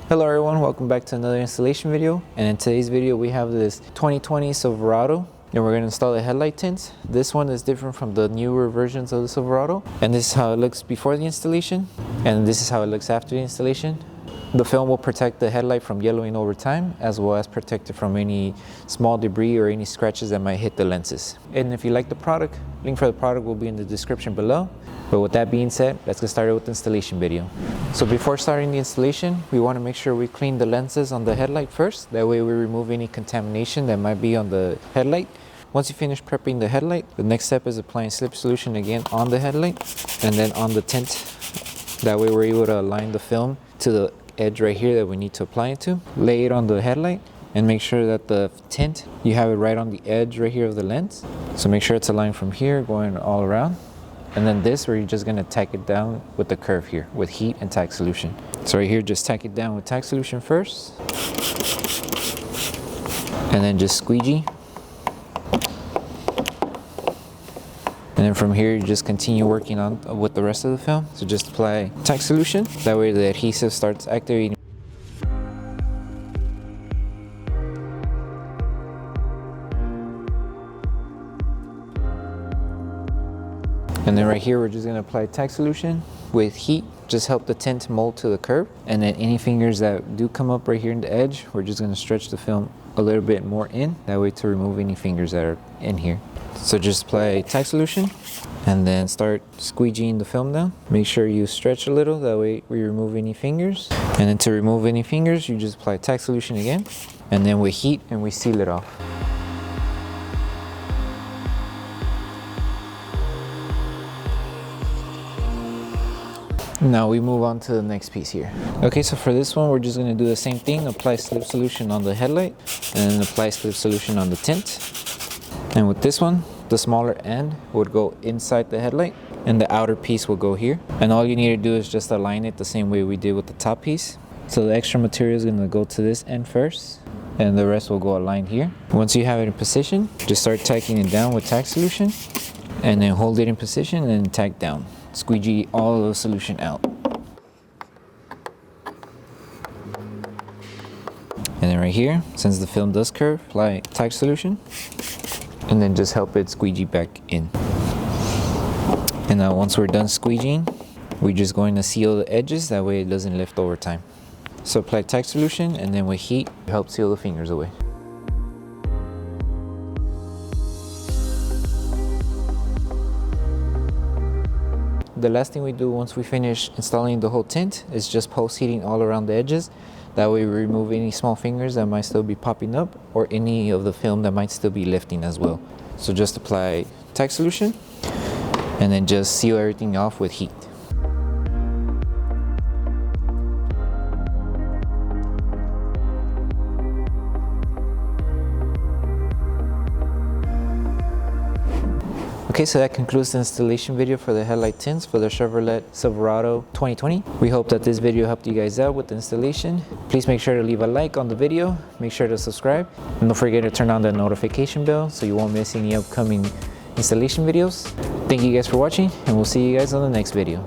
Hello everyone, welcome back to another installation video. And in today's video we have this 2020 Silverado and we're going to install the headlight tints. This one is different from the newer versions of the Silverado, and this is how it looks before the installation and this is how it looks after the installation. The film will protect the headlight from yellowing over time, as well as protect it from any small debris or any scratches that might hit the lenses. And if you like the product, link for the product will be in the description below. But with that being said, let's get started with the installation video. So before starting the installation, we want to make sure we clean the lenses on the headlight first. That way we remove any contamination that might be on the headlight. Once you finish prepping the headlight, the next step is applying slip solution again on the headlight and then on the tint. That way we're able to align the film to the edge right here that we need to apply it to. Lay it on the headlight and make sure that the tint, you have it right on the edge right here of the lens. So make sure it's aligned from here going all around. And then this, where you're just gonna tack it down with the curve here with heat and tack solution. So right here, just tack it down with tack solution first. And then just squeegee. And then from here, you just continue working on with the rest of the film. So just apply tack solution. That way the adhesive starts activating. And then right here, we're just gonna apply tack solution with heat. Just help the tint mold to the curve. And then any fingers that do come up right here in the edge, we're just gonna stretch the film a little bit more in. That way to remove any fingers that are in here. So just apply tack solution and then start squeegeeing the film down. Make sure you stretch a little, that way we remove any fingers. And then to remove any fingers, you just apply tack solution again. And then with heat, and we seal it off. Now we move on to the next piece here. Okay, so for this one, we're just gonna do the same thing. Apply slip solution on the headlight and then apply slip solution on the tint. And with this one, the smaller end would go inside the headlight and the outer piece will go here. And all you need to do is just align it the same way we did with the top piece. So the extra material is gonna go to this end first and the rest will go aligned here. Once you have it in position, just start tacking it down with tack solution and then hold it in position and tack down. Squeegee all of the solution out. And then right here, since the film does curve, apply tack solution and then just help it squeegee back in. And now once we're done squeegeeing, we're just going to seal the edges, that way it doesn't lift over time. So apply tack solution and then with heat, help seal the fingers away. The last thing we do once we finish installing the whole tint is just post heating all around the edges. That way we remove any small fingers that might still be popping up or any of the film that might still be lifting as well. So just apply tack solution and then just seal everything off with heat. Okay, so that concludes the installation video for the headlight tints for the Chevrolet Silverado 2020. We hope that this video helped you guys out with the installation. Please make sure to leave a like on the video, make sure to subscribe, and don't forget to turn on the notification bell so you won't miss any upcoming installation videos. Thank you guys for watching, and we'll see you guys on the next video.